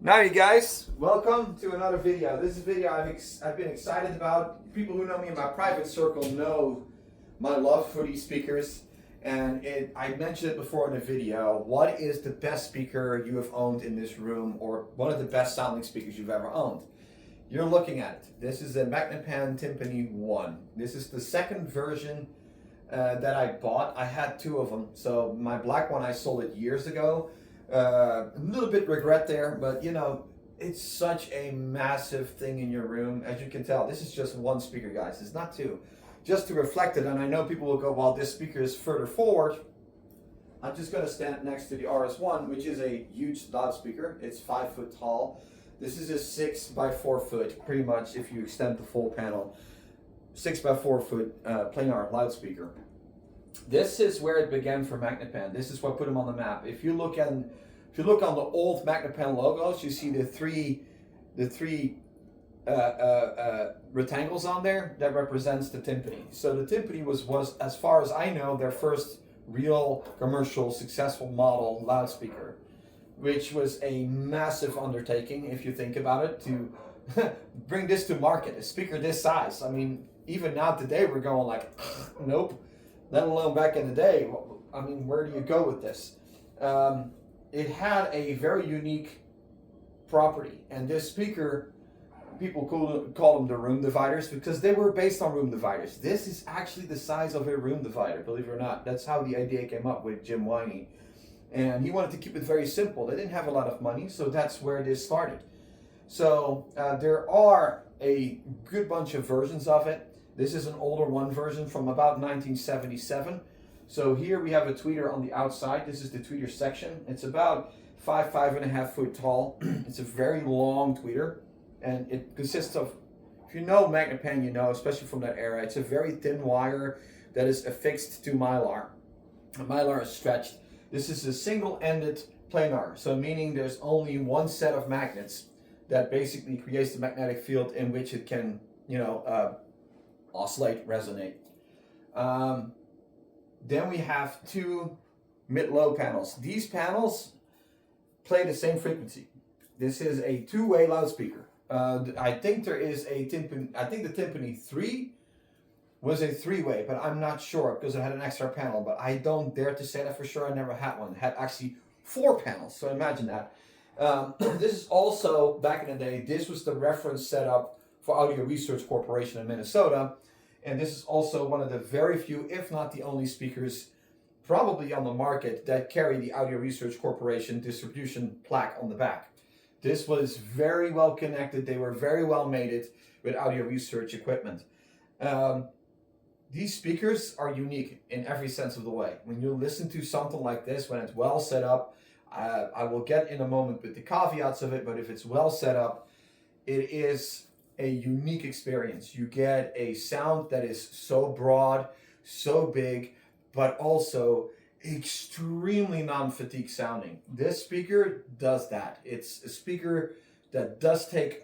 Now you guys, welcome to another video. This is a video I've been excited about. People who know me in my private circle know my love for these speakers, and I mentioned it before in the video. What is the best speaker you have owned in this room, or one of the best sounding speakers you've ever owned? You're looking at it. This is a Magnepan Tympani 1. This is the second version that I bought. I had two of them. So my black one, I sold it years ago. A little bit regret there, but you know, it's such a massive thing in your room. As you can tell, this is just one speaker, guys. It's not two. Just to reflect it, and I know people will go, well, this speaker is further forward. I'm just going to stand next to the RS1, which is a huge loudspeaker. It's 5 foot tall. This is a 6 by 4 foot, pretty much, if you extend the full panel. 6 by 4 foot planar loudspeaker. This is where it began for Magnepan. This is what put them on the map. If you look on the old Magnepan logos, you see the three rectangles on there. That represents the Tympani. So the Tympani was, as far as I know, their first real commercial successful model loudspeaker, which was a massive undertaking if you think about it, to bring this to market, a speaker this size. I mean, even now today we're going like, nope. Let alone back in the day. I mean, where do you go with this? It had a very unique property, and this speaker, people call them the room dividers because they were based on room dividers. This is actually the size of a room divider, believe it or not. That's how the idea came up with Jim Winey, and he wanted to keep it very simple. They didn't have a lot of money, so that's where this started. So there are a good bunch of versions of it. This is an older one version from about 1977. So here we have a tweeter on the outside. This is the tweeter section. It's about 5.5 foot tall. It's a very long tweeter, and it consists of, if you know Magnepan, you know, especially from that era, it's a very thin wire that is affixed to mylar. The mylar is stretched. This is a single-ended planar, so meaning there's only one set of magnets that basically creates the magnetic field in which it can, you know, oscillate, resonate. Then we have two mid-low panels. These panels play the same frequency. This is a two-way loudspeaker. I think there is a Tympani. I think the Tympani 3 was a three-way, but I'm not sure because it had an extra panel. But I don't dare to say that for sure. I never had one. It had actually 4 panels. So imagine that. This is also, back in the day, this was the reference setup for Audio Research Corporation in Minnesota, and this is also one of the very few, if not the only speakers probably on the market that carry the Audio Research Corporation distribution plaque on the back. This was very well connected. They were very well mated with Audio Research equipment. These speakers are unique in every sense of the way. When you listen to something like this, when it's well set up, I will get in a moment with the caveats of it, but if it's well set up, it is a unique experience. You get a sound that is so broad, so big, but also extremely non-fatigue sounding. This speaker does that. It's a speaker that does take,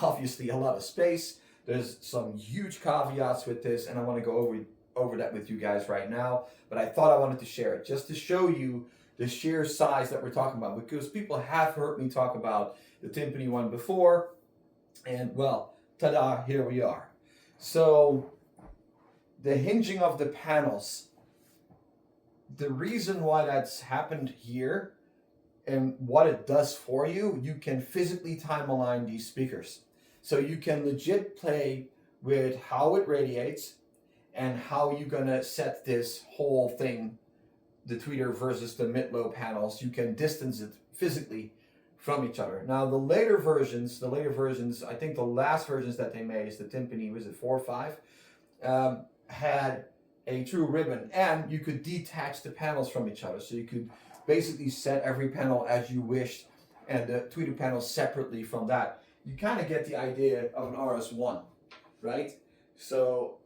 obviously, a lot of space. There's some huge caveats with this, and I want to go over that with you guys right now, but I thought I wanted to share it just to show you the sheer size that we're talking about, because people have heard me talk about the Tympani 1 before. And well, ta-da, here we are. So the hinging of the panels, the reason why that's happened here and what it does for you, you can physically time align these speakers. So you can legit play with how it radiates and how you're gonna set this whole thing, the tweeter versus the mid-low panels. You can distance it physically from each other. Now the later versions, I think the last versions that they made is the Tympani, was it 4 or 5, had a true ribbon, and you could detach the panels from each other. So you could basically set every panel as you wished, and the tweeter panels separately from that. You kind of get the idea of an RS1, right? So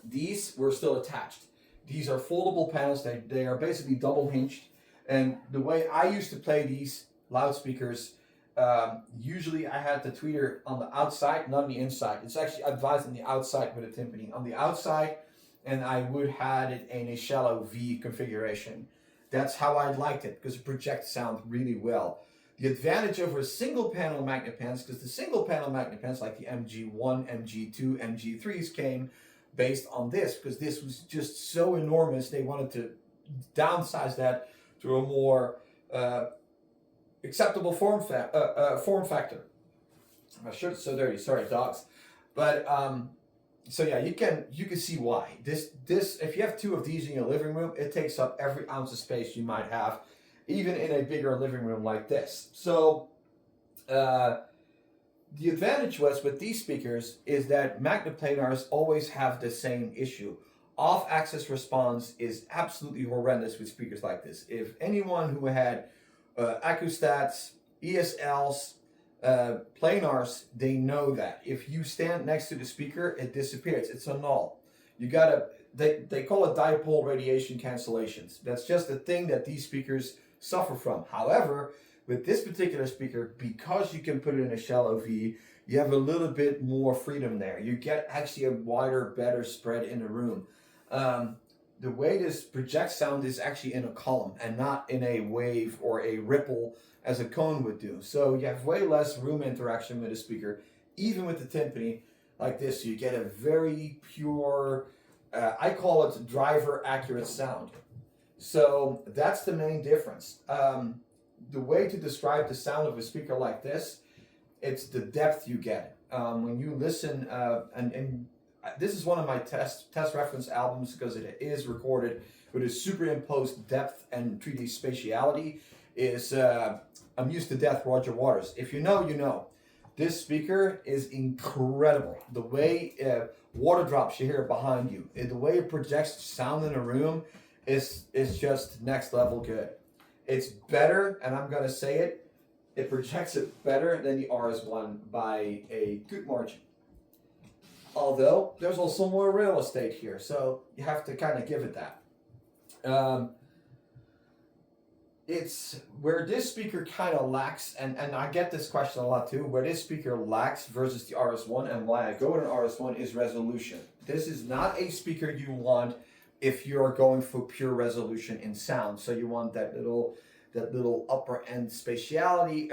these were still attached. These are foldable panels. They are basically double hinged. And the way I used to play these loudspeakers, usually I had the tweeter on the outside, not on the inside. It's actually advised on the outside with a Tympani. On the outside, and I would have it in a shallow V configuration. That's how I liked it, because it projects sound really well. The advantage over single panel Magnepens, because the single panel Magnepens like the MG1, MG2, MG3s came based on this, because this was just so enormous. They wanted to downsize that to a more acceptable form factor. My shirt's so dirty. Sorry, dogs. But so yeah, you can see why this if you have two of these in your living room, it takes up every ounce of space you might have, even in a bigger living room like this. So the advantage was with these speakers is that magneplanars always have the same issue. Off-axis response is absolutely horrendous with speakers like this. If anyone who had Acustats, ESLs, planars, they know that. If you stand next to the speaker, it disappears. It's a null. You gotta, they call it dipole radiation cancellations. That's just a thing that these speakers suffer from. However, with this particular speaker, because you can put it in a shallow V, you have a little bit more freedom there. You get actually a wider, better spread in the room. The way this projects sound is actually in a column and not in a wave or a ripple as a cone would do. So you have way less room interaction with the speaker, even with the Tympani like this. You get a very pure, I call it driver accurate sound. So that's the main difference. The way to describe the sound of a speaker like this, it's the depth you get. When you listen, and this is one of my test reference albums because it is recorded with a superimposed depth and 3D spatiality, is I'm Used to Death, Roger Waters. If you know, you know. This speaker is incredible. The way water drops you hear behind you, the way it projects sound in a room is just next level good. It's better, and I'm gonna say it, it projects it better than the RS1 by a good margin. Although there's also more real estate here, so you have to kind of give it that. It's where this speaker kind of lacks, and I get this question a lot too, where this speaker lacks versus the RS1 and why I go with an RS1 is resolution. This is not a speaker you want if you're going for pure resolution in sound. So you want that little upper end spatiality,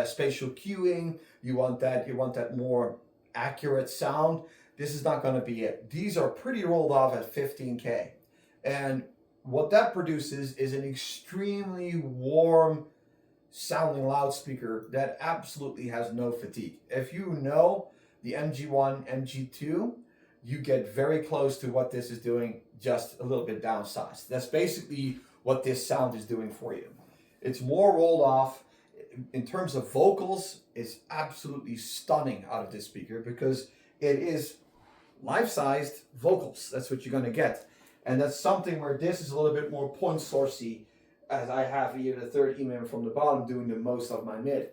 spatial cueing. You want that more accurate sound. This is not going to be it. These are pretty rolled off at 15K, and what that produces is an extremely warm sounding loudspeaker that absolutely has no fatigue. If you know the MG1, MG2, you get very close to what this is doing, just a little bit downsized. That's basically what this sound is doing for you. It's more rolled off. In terms of vocals, it's absolutely stunning out of this speaker because it is life-sized vocals. That's what you're going to get. And that's something where this is a little bit more point sourcey, as I have here the third EMM from the bottom doing the most of my mid.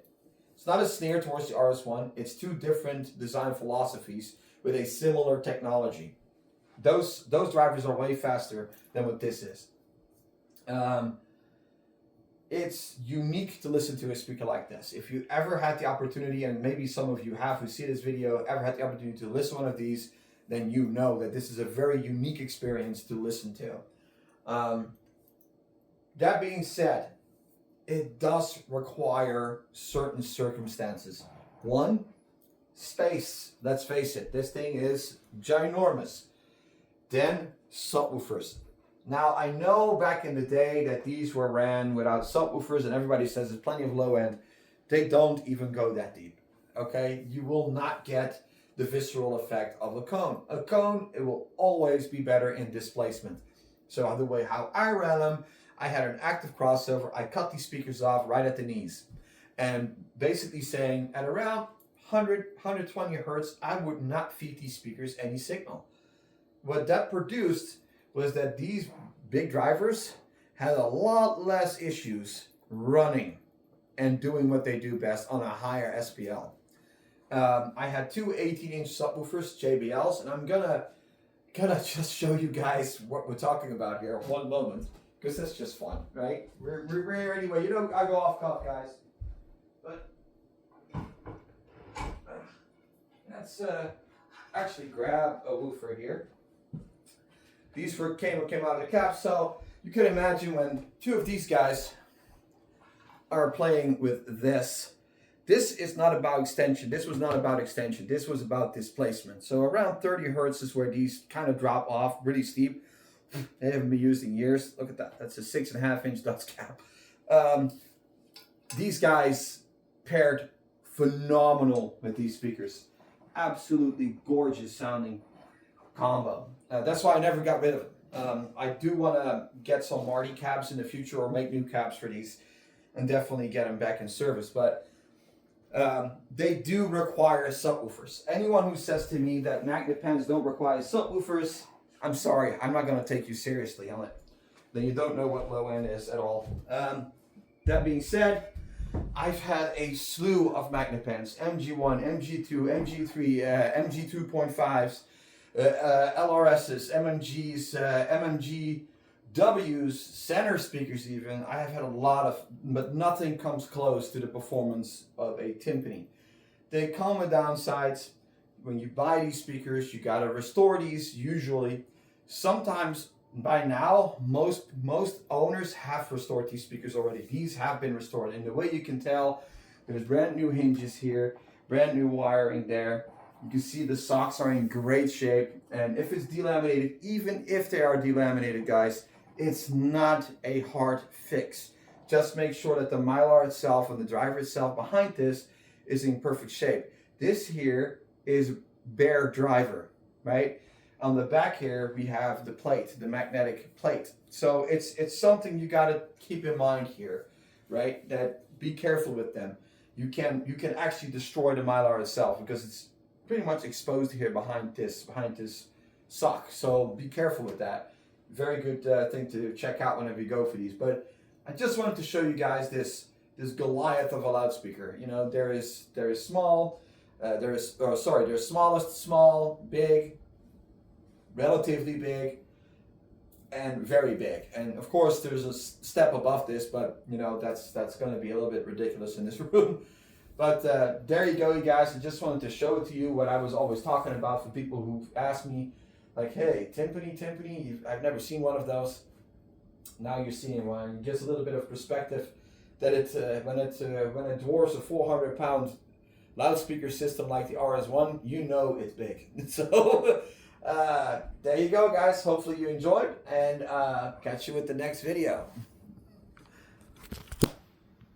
It's not a sneer towards the RS1. It's two different design philosophies with a similar technology. Those drivers are way faster than what this is. It's unique to listen to a speaker like this. If you ever had the opportunity, and maybe some of you have who see this video, ever had the opportunity to listen to one of these, then you know that this is a very unique experience to listen to. That being said, it does require certain circumstances. One, space. Let's face it, this thing is ginormous. Then, subwoofers. Now, I know back in the day that these were ran without subwoofers, and everybody says there's plenty of low end. They don't even go that deep, okay? You will not get the visceral effect of a cone. A cone, it will always be better in displacement. So the way how I ran them, I had an active crossover. I cut these speakers off right at the knees. And basically saying at around 100, 120 hertz, I would not feed these speakers any signal. What that produced was that these big drivers had a lot less issues running and doing what they do best on a higher SPL. I had two 18-inch subwoofers, JBLs, and I'm gonna just show you guys what we're talking about here. One moment, because that's just fun, right? We're here anyway. You know I go off cuff, guys, but let's actually grab a woofer here. These came out of the cap, so you can imagine when two of these guys are playing with this. This is not about extension. This was not about extension. This was about displacement. So around 30 hertz is where these kind of drop off really steep. They haven't been used in years. Look at that. That's a 6.5 inch dust cap. These guys paired phenomenal with these speakers. Absolutely gorgeous sounding combo. That's why I never got rid of it. I do want to get some Marty cabs in the future or make new cabs for these and definitely get them back in service. But they do require subwoofers. Anyone who says to me that magnet pens don't require subwoofers, I'm sorry, I'm not going to take you seriously on it. Then you don't know what low end is at all. That being said, I've had a slew of magnet pens: MG1, MG2, MG3, MG2.5s, LRSs, MMGs, MMGWs, center speakers even. I have had a lot of, but nothing comes close to the performance of a Tympani. They come with downsides. When you buy these speakers, you gotta restore these usually. Sometimes by now, most owners have restored these speakers already. These have been restored, and the way you can tell, there's brand new hinges here, brand new wiring there. You can see the socks are in great shape, and if it's delaminated, even if they are delaminated, guys, it's not a hard fix. Just make sure that the mylar itself and the driver itself behind this is in perfect shape. This here is bare driver, right? On the back here, we have the plate, the magnetic plate. So it's something you got to keep in mind here, right? That be careful with them. You can actually destroy the mylar itself because it's pretty much exposed here behind this sock. So be careful with that. Very good thing to check out whenever you go for these. But I just wanted to show you guys this Goliath of a loudspeaker. You know, there is small, there's smallest, small, big, relatively big, and very big. And of course there's a step above this, but you know, that's going to be a little bit ridiculous in this room. But there you go, you guys. I just wanted to show it to you, what I was always talking about for people who ask me, like, hey, Tympani, I've never seen one of those. Now you're seeing one. It gives a little bit of perspective that when it dwarfs a 400-pound loudspeaker system like the RS1, you know it's big. So there you go, guys. Hopefully you enjoyed, and catch you with the next video.